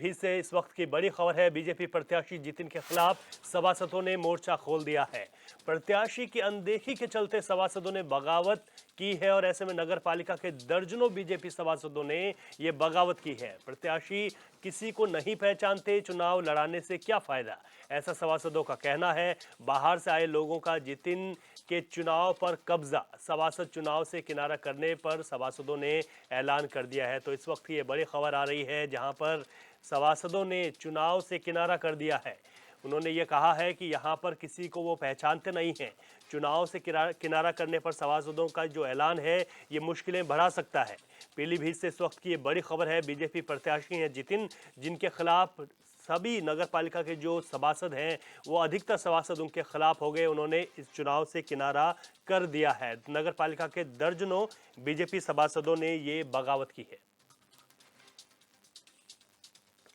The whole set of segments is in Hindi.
भी से इस वक्त की बड़ी खबर है। बीजेपी प्रत्याशी जितिन के खिलाफ सभासदों ने मोर्चा खोल दिया है। प्रत्याशी की अनदेखी के चलते सभासदों ने बगावत की है और ऐसे में नगर पालिका के दर्जनों बीजेपी सभासदों ने ये बगावत की है। प्रत्याशी किसी को नहीं पहचानते, चुनाव लड़ाने से क्या फायदा, ऐसा सभासदों का कहना है। बाहर से आए लोगों का जितिन के चुनाव पर कब्जा, सभासद चुनाव से किनारा करने पर सभासदों ने ऐलान कर दिया है। तो इस वक्त की ये बड़ी खबर आ रही है जहां पर सभासदों ने चुनाव से किनारा कर दिया है। उन्होंने ये कहा है कि यहाँ पर किसी को वो पहचानते नहीं हैं। चुनाव से किनारा करने पर सभासदों का जो ऐलान है ये मुश्किलें बढ़ा सकता है। पीलीभीत से इस वक्त की ये बड़ी खबर है। बीजेपी प्रत्याशी हैं जितिन, जिनके खिलाफ सभी नगर पालिका के जो सभासद हैं वो अधिकतर सभासद उनके खिलाफ हो गए। उन्होंने इस चुनाव से किनारा कर दिया है। नगर पालिका के दर्जनों बीजेपी सभासदों ने ये बगावत की है।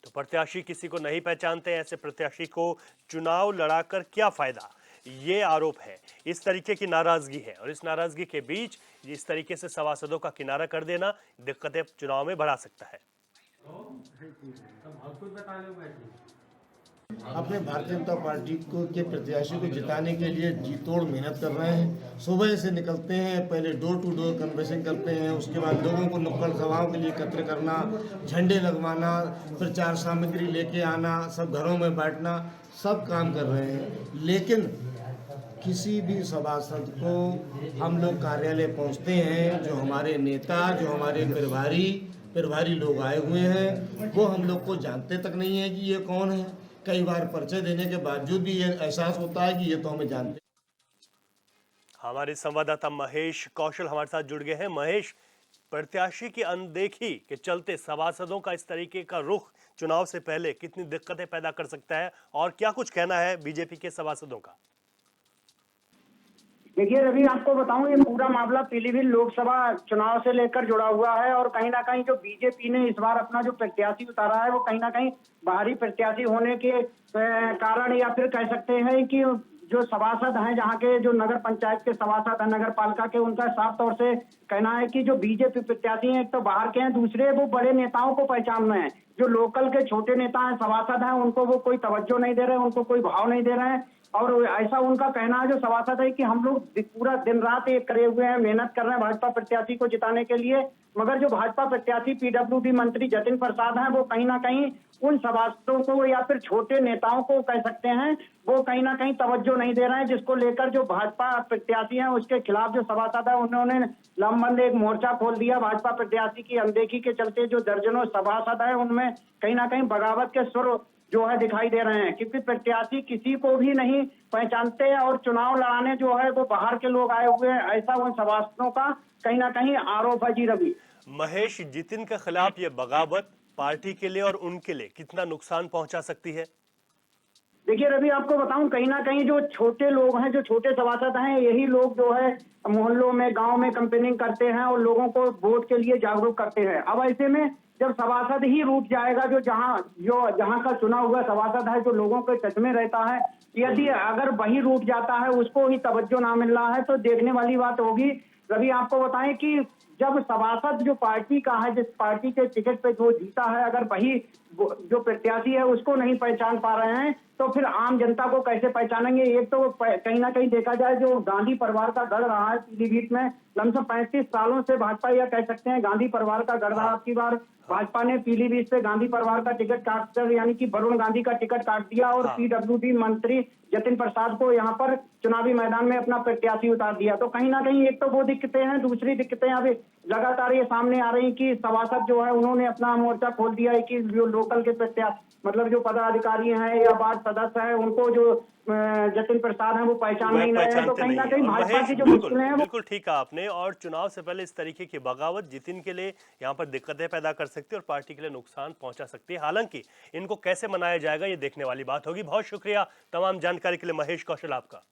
तो प्रत्याशी किसी को नहीं पहचानते, ऐसे प्रत्याशी को चुनाव लड़ाकर क्या फायदा, ये आरोप है। इस तरीके की नाराजगी है और इस नाराजगी के बीच इस तरीके से सभासदों का किनारा कर देना दिक्कतें चुनाव में बढ़ा सकता है। अपने भारतीय जनता पार्टी को के प्रत्याशी को जिताने के लिए जी तोड़ मेहनत कर रहे हैं। सुबह से निकलते हैं, पहले डोर टू डोर कन्वेंशन करते हैं, उसके बाद लोगों को नुक्कड़ सभाओं के लिए एकत्र करना, झंडे लगवाना, प्रचार सामग्री लेके आना, सब घरों में बांटना, सब काम कर रहे हैं। लेकिन किसी भी सभासद को हम लोग कार्यालय पहुंचते हैं, जो हमारे नेता, जो हमारे प्रभारी लोग आए हुए हैं, वो हम लोग को जानते तक नहीं है कि ये कौन है। कई बार परिचय देने के बावजूद भी ये एहसास होता है कि ये तो हमें जानते। हमारे संवाददाता महेश कौशल हमारे साथ जुड़ गए हैं। महेश, प्रत्याशी की अनदेखी के चलते सभासदों का इस तरीके का रुख चुनाव से पहले कितनी दिक्कतें पैदा कर सकता है और क्या कुछ कहना है बीजेपी के सभासदों का? देखिए रवि, आपको बताऊं, ये पूरा मामला पीलीभीत लोकसभा चुनाव से लेकर जुड़ा हुआ है और कहीं ना कहीं जो बीजेपी ने इस बार अपना जो प्रत्याशी उतारा है वो कहीं ना कहीं बाहरी प्रत्याशी होने के कारण, या फिर कह सकते हैं कि जो सभासद हैं, जहाँ के जो नगर पंचायत के सभासद हैं, नगर पालिका के, उनका साफ तौर से कहना है कि जो बीजेपी प्रत्याशी हैं, एक तो बाहर के हैं, दूसरे वो बड़े नेताओं को पहचान रहे हैं। जो लोकल के छोटे नेता हैं, सभासद हैं, उनको वो कोई तवज्जो नहीं दे रहे हैं, उनको कोई भाव नहीं दे रहे हैं। और ऐसा उनका कहना है जो सभासद है कि हम लोग पूरा दिन रात एक करे हुए हैं, मेहनत कर रहे हैं भाजपा प्रत्याशी को जिताने के लिए, मगर जो भाजपा प्रत्याशी पीडब्ल्यूडी मंत्री जतिन प्रसाद हैं, वो कहीं ना कहीं उन सभासदों को या फिर छोटे नेताओं को कह सकते हैं, वो कहीं ना कहीं तवज्जो नहीं दे रहे हैं, जिसको लेकर जो भाजपा प्रत्याशी हैं उसके खिलाफ जो सभासद है उन्होंने लंबंद एक मोर्चा खोल दिया। भाजपा प्रत्याशी की अनदेखी के चलते जो दर्जनों सभासद है उनमें कहीं ना कहीं बगावत के सुर जो है दिखाई दे रहे हैं, क्योंकि प्रत्याशी किसी को भी नहीं पहचानते और चुनाव लड़ाने जो है वो बाहर के लोग आए हुए हैं, ऐसा उन सभासदों का कहीं ना कहीं आरोप है। जी रवि। महेश, जितिन के खिलाफ ये बगावत पार्टी के लिए और उनके लिए कितना नुकसान पहुंचा सकती है? देखिए रवि, आपको बताऊं, कहीं ना कहीं जो छोटे लोग हैं, जो छोटे सभासद हैं, यही लोग जो है मोहल्लों में, गांव में कैंपेनिंग करते हैं और लोगों को वोट के लिए जागरूक करते हैं। अब ऐसे में जब सभासद ही रूठ जाएगा, जो जहां का चुना हुआ सभासद है, जो लोगों के टच में रहता है, यदि अगर वही रूठ जाता है, उसको ही तवज्जो ना मिल रहा है, तो देखने वाली बात होगी। रवि, आपको बताएं कि जब सभासद जो पार्टी का है, जिस पार्टी के टिकट पे जो जीता है, अगर वही जो प्रत्याशी है उसको नहीं पहचान पा रहे हैं, तो फिर आम जनता को कैसे पहचानेंगे? एक तो कहीं ना कहीं देखा जाए, जो गांधी परिवार का गढ़ रहा है पीलीभीत में, लमसम 35 सालों से भाजपा, या कह सकते हैं गांधी परिवार का गढ़ रहा। आपकी बार भाजपा ने पीलीभीत से गांधी परिवार का टिकट काटकर, यानी कि वरुण गांधी का टिकट काट दिया और पीडब्ल्यूडी मंत्री जतिन प्रसाद को यहाँ पर चुनावी मैदान में अपना प्रत्याशी उतार दिया। तो कहीं ना कहीं एक तो वो दिक्कतें हैं, दूसरी दिक्कतें अभी लगातार ये सामने आ रही कि सभासद जो है उन्होंने अपना मोर्चा खोल दिया है कि जो लोकल के प्रत्याशी, मतलब जो पदाधिकारी हैं या वार्ड सदस्य हैं, उनको जो जतिन प्रसाद हैं वो पहचान नहीं रहे हैं। तो कहीं ना कहीं भाजपा की जो मुश्किलें हैं, बिल्कुल ठीक कहा आपने। और चुनाव से पहले इस तरीके की बगावत जितिन के लिए यहाँ पर दिक्कतें पैदा कर सकती है और पार्टी के लिए नुकसान पहुंचा सकती है। हालांकि इनको कैसे मनाया जाएगा ये देखने वाली बात होगी। बहुत शुक्रिया तमाम जानकारी के लिए महेश कौशल आपका।